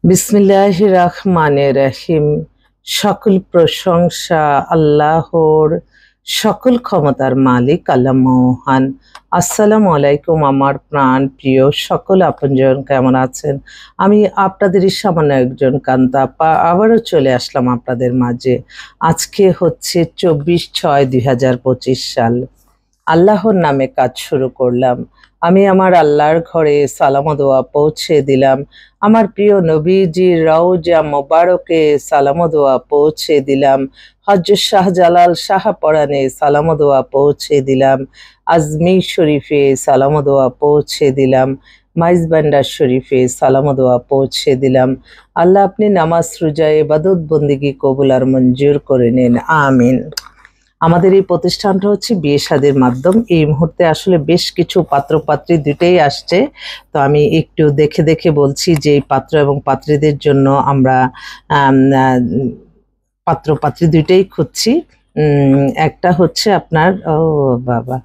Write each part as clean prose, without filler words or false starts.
বিসমিল্লাহির রহমানির রহিম। সকল প্রশংসা আল্লাহর, সকল ক্ষমতার মালিক আল্লাহ মহান। আসসালামু আলাইকুম আমার প্রাণ প্রিয় সকল আপনজন, কেমন আছেন? আমি আপনাদেরই সামান্য একজন কান্তা আপা আবারও চলে আসলাম আপনাদের মাঝে। আজকে হচ্ছে 24/6/2025 সাল। আল্লাহর নামে কাজ শুরু করলাম। আমি আমার আল্লাহর ঘরে সালাম ও দোয়া পৌঁছে দিলাম। আমার প্রিয় নবীজির রওজা মোবারকে সালাম ও দোয়া পৌঁছে দিলাম। হযরত শাহজালাল শাহপরানে সালাম ও দোয়া পৌঁছে দিলাম। আজমির শরীফে সালাম ও দোয়া পৌঁছে দিলাম। মাইজবান্ডার শরীফে সালাম ও দোয়া পৌঁছে দিলাম। আল্লাহ আপনি নামাজ রোজা ইবাদত বন্দেগী কবুল আর মঞ্জুর করে নিন, আমিন। আমাদের এই প্রতিষ্ঠানটা হচ্ছে বিয়ে শাদীর মাধ্যম। এই মুহূর্তে আসলে বেশ কিছু পাত্র পাত্রী দুটেই আসছে, তো আমি একটু দেখে দেখে বলছি যে এই পাত্র এবং পাত্রীদের জন্য আমরা পাত্র পাত্রী দুইটাই খুঁজছি। একটা হচ্ছে আপনার বাবা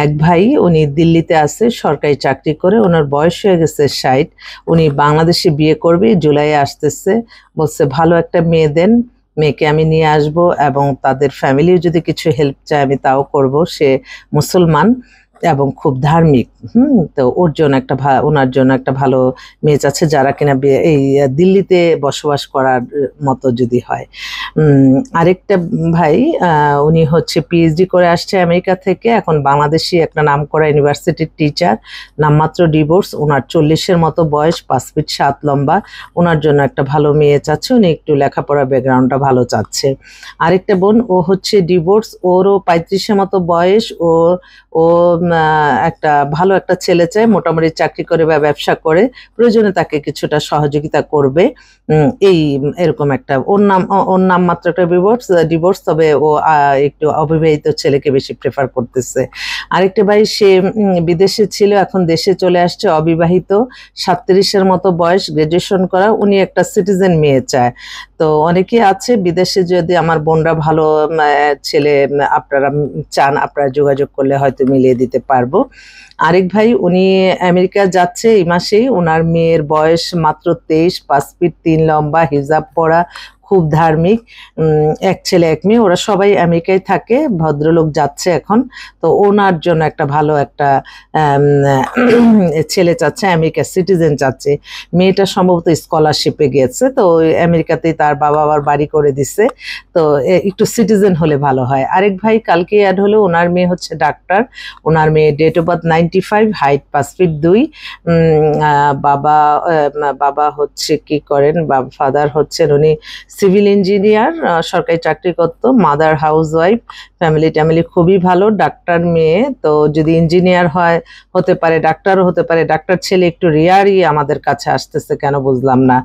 এক ভাই, উনি দিল্লিতে আছে, সরকারি চাকরি করে, ওনার বয়স হয়ে গেছে 60। উনি বাংলাদেশে বিয়ে করবে, জুলাইয়ে আসতেছে। বলছে ভালো একটা মেয়ে দেন, মেয়েকে আমি নিয়ে আসব এবং তাদের ফ্যামিলিও যদি কিছু হেল্প চায় আমি তাও করব। সে মুসলমান এবং খুব ধার্মিক। তো ওর জন্য একটা ওনার জন্য একটা ভালো মেয়ে আছে, যারা কিনা এই দিল্লিতে বসবাস করার মতো যদি হয়। আরেকটা ভাই, উনি হচ্ছে পিএইচডি করে আসছে আমেরিকা থেকে, এখন বাংলাদেশি একটা নামকরা ইউনিভার্সিটির টিচার, নামমাত্র ডিভোর্স। ওনার 40-এর মতো বয়স, 5 ফিট 7 লম্বা। ওনার জন্য একটা ভালো মেয়ে চাচ্ছে, উনি একটু লেখাপড়া ব্যাকগ্রাউন্ডটা ভালো চাচ্ছে। আরেকটা বোন, ও হচ্ছে ডিভোর্স, ওরও 35-এর মতো বয়স। ও একটা ভালো একটা ছেলে চায়, মোটামুটি চাকরি করে বা ব্যবসা করে, প্রয়োজনে তাকে কিছুটা সহযোগিতা করবে। এই এরকম একটা ওর নাম মাত্র একটা ডিভোর্স, তবে ও একটু অবিবাহিত ছেলেকে বেশি প্রেফার করতেছে। আরেকটা ভাই, সে বিদেশে ছিল, এখন দেশে চলে আসছে, অবিবাহিত, 37-এর মতো বয়স, গ্রাজুয়েশন করা, উনি একটা সিটিজেন মেয়ে চায়। তো অনেকেই আছে বিদেশে, যদি আমার বোনরা ভালো ছেলে আপনারা চান, আপনারা যোগাযোগ করলে হয়তো মিলিয়ে দিতে পারবো। আরেক ভাই, উনি আমেরিকা যাচ্ছে এই মাসেই, ওনার মেয়ের বয়স মাত্র 23, 5 ফিট 3 লম্বা, হিজাব পরা, খুব ধার্মিক। এক ছেলে এক মেয়ে, ওরা সবাই আমেরিকায় থাকে, ভদ্রলোক যাচ্ছে এখন। তো ওনার জন্য একটা ভালো একটা ছেলে চাচ্ছে, আমেরিকা সিটিজেন চাচ্ছে। মেয়েটা সম্ভবত স্কলারশিপে গিয়েছে, তো আমেরিকাতেই তার বাবা আবার বাড়ি করে দিছে, তো একটু সিটিজেন হলে ভালো হয়। আরেক ভাই কালকে অ্যাড হলো, ওনার মেয়ে হচ্ছে ডাক্তার, ওনার মেয়ে date of birth 95, height 5 feet 2। বাবা হচ্ছে কি করেন, ফাদার হচ্ছেন উনি সিভিল ইঞ্জিনিয়ার, সরকারি চাকরি করতো, মাদার হাউস ওয়াইফ, ফ্যামিলি খুবই ভালো। ডাক্তার মেয়ে, তো যদি ইঞ্জিনিয়ার হয় হতে পারে, ডাক্তারও হতে পারে। ডাক্তার ছেলে একটু রেয়ারই আমাদের কাছে আসতেছে, কেন বুঝলাম না,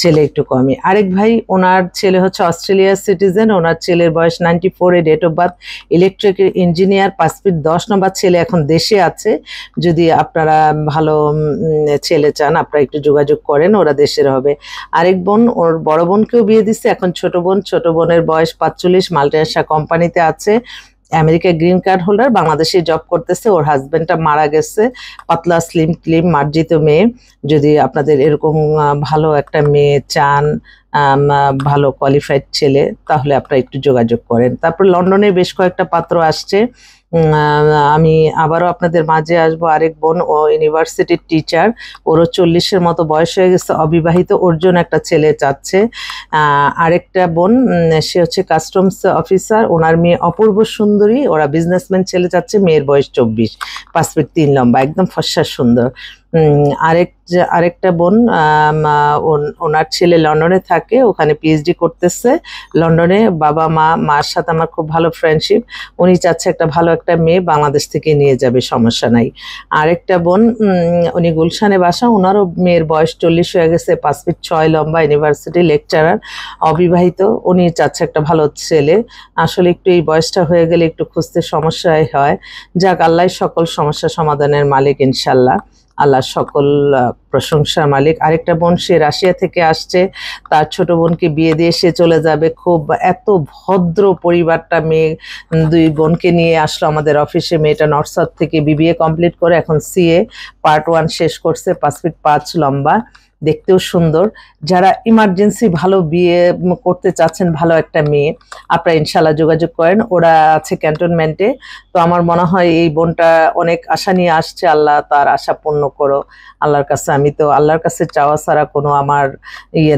ছেলে একটু কমই। আরেক ভাই, ওনার ছেলে হচ্ছে অস্ট্রেলিয়ার সিটিজেন, ওনার ছেলের বয়স 94, date of birth electric engineer, 5 feet 10 number, ছেলে এখন দেশে আছে। যদি আপনারা ভালো ছেলে চান, আপনারা একটু যোগাযোগ করেন, ওরা দেশের হবে। আরেক বোন, ওর বড় বোনকেও বিয়ে দিচ্ছে, এখন ছোট বোনের বয়স 45, মাল্টিনেশনাল কোম্পানিতে আছে, আমেরিকায় গ্রিন কার্ড হোল্ডার, বাংলাদেশে জব করতেছে। ওর হাজবেন্ডটা মারা গেছে, পাতলা স্লিম ক্লিম মার্জিত মেয়ে। যদি আপনাদের এরকম ভালো একটা মেয়ে চান, ভালো কোয়ালিফাইড ছেলে, তাহলে আপনারা একটু যোগাযোগ করেন। তারপর লন্ডনে বেশ কয়েকটা পাত্র আসছে। আমি আবারও আপনাদের মাঝে আসবো। আরেক বোন, ও ইউনিভার্সিটির টিচার, ওরও 40-এর মতো বয়স হয়ে গেছে, অবিবাহিত, ওর জন্য একটা ছেলে চাচ্ছে। আরেকটা বোন, সে হচ্ছে কাস্টমস অফিসার, ওনার মেয়ে অপূর্ব সুন্দরী, ওরা বিজনেসম্যান ছেলে চাচ্ছে, মেয়ের বয়স 24, 5 ফিট 3 লম্বা, একদম ফর্সা সুন্দর। আরেকটা বোন, ওনার ছেলে লন্ডনে থাকে, ওখানে পিএইচডি করতেছে লন্ডনে। মার সাথে আমার খুব ভালো ফ্রেন্ডশিপ, উনি চাচ্ছে একটা ভালো একটা মেয়ে, বাংলাদেশ থেকে নিয়ে যাবে, সমস্যা নাই। আরেকটা বোন, উনি গুলশানে বাসা, ওনারও মেয়ের বয়স 40 হয়ে গেছে, 5 ফিট 6 লম্বা, ইউনিভার্সিটি লেকচারার, অবিবাহিত, উনি চাচ্ছে একটা ভালো ছেলে। আসলে একটু এই বয়সটা হয়ে গেলে একটু খুঁজতে সমস্যাই হয়। যাক, আল্লাহ সকল সমস্যা সমাধানের মালিক, ইনশাল্লাহ আল্লাহ সকল প্রশংসার মালিক। আরেকটা বোন, সে রাশিয়া থেকে আসছে, তার ছোট বোনকে বিয়ে দিয়ে সে চলে যাবে। খুব এত ভদ্র পরিবারটা, মেয়ে 2 বোনকে নিয়ে আসলো আমাদের অফিসে। মেয়েটা নর্থ সাউথ থেকে বিবিএ কমপ্লিট করে এখন সিএ পার্ট 1 শেষ করছে, 5 ফিট 5 লম্বা, দেখতেও সুন্দর। যারা ইমার্জেন্সি ভালো বিয়ে করতে চাচ্ছেন, ভালো একটা মেয়ে, আপনারা ইনশাল্লাহ যোগাযোগ করেন। ওরা আছে ক্যান্টনমেন্টে। তো আমার মনে হয় এই বোনটা অনেক আশা নিয়ে আসছে, আল্লাহ তার আশা পূর্ণ করো আল্লাহর কাছে। আমি তো আল্লাহর কাছে চাওয়া ছাড়া কোনো আমার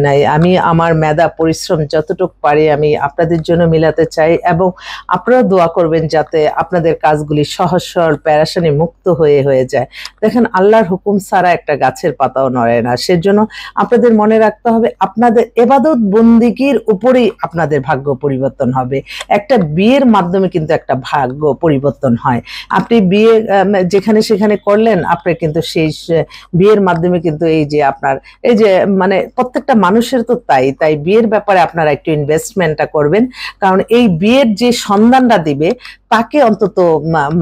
নাই। আমি আমার মেধা পরিশ্রম যতটুকু পারি আমি আপনাদের জন্য মিলাতে চাই, এবং আপনারা দোয়া করবেন যাতে আপনাদের কাজগুলি সহজ সরল প্যারাশানি মুক্ত হয়ে যায়। দেখেন, আল্লাহর হুকুম ছাড়া একটা গাছের পাতাও নড়ে না। সেজন্য আপনাদের মনে রাখতে হবে, আপনাদের ইবাদত বন্দিগির উপরেই আপনাদের ভাগ্য পরিবর্তন হবে। একটা বিয়ের মাধ্যমে কিন্তু একটা ভাগ্য পরিবর্তন হয়। আপনি বিয়ে যেখানে সেখানে করলেন, আপনার কিন্তু সেই বিয়ের মাধ্যমে কিন্তু এই যে আপনার এই যে মানে প্রত্যেকটা মানুষের তো তাই বিয়ের ব্যাপারে আপনারা একটু ইনভেস্টমেন্টটা করবেন। কারণ এই বিয়ের যে সন্ধানটা দিবে তাকে অন্তত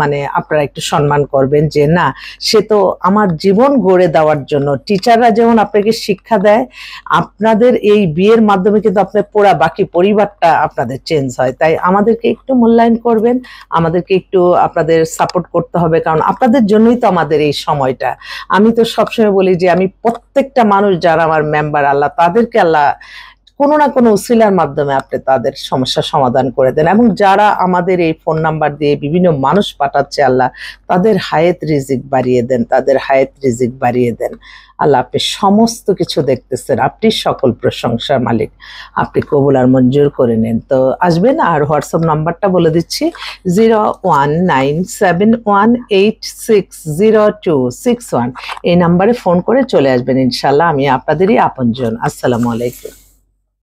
মানে আপনারা একটু সম্মান করবেন, যে না, সে তো আমার জীবন গড়ে দেওয়ার জন্য। টিচাররা যেমন আপনাকে শিক্ষা দেয়, আপনাদের এই বিয়ের মাধ্যমে কিন্তু আপনার পুরা বাকি পরিবারটা আপনাদের চেঞ্জ হয়। তাই আমাদেরকে একটু মূল্যায়ন করবেন, আমাদেরকে একটু আপনাদের সাপোর্ট করতে হবে, কারণ আপনাদের জন্যই তো আমাদের এই সময়টা। আমি তো সবসময় বলি যে আমি প্রত্যেকটা মানুষ যারা আমার মেম্বার, আল্লাহ তাদেরকে আল্লাহ কোনো না কোনো উসিলার মাধ্যমে আপনি তাদের সমস্যা সমাধান করে দেন। এবং যারা আমাদের এই ফোন নাম্বার দিয়ে বিভিন্ন মানুষ পাঠাচ্ছে, আল্লাহ তাদের হায়াত রিজিক বাড়িয়ে দেন, তাদের হায়াত রিজিক বাড়িয়ে দেন। আল্লাহ, আপনি সমস্ত কিছু দেখতেছেন, আপনি সকল প্রশংসার মালিক, আপনি কবুল আর মঞ্জুর করে নেন। তো আসবেন। আর হোয়াটসঅ্যাপ নাম্বারটা বলে দিচ্ছি, 01971860261। এই নাম্বারে ফোন করে চলে আসবেন ইনশাল্লাহ। আমি আপনাদেরই আপনজন। আসসালামু আলাইকুম।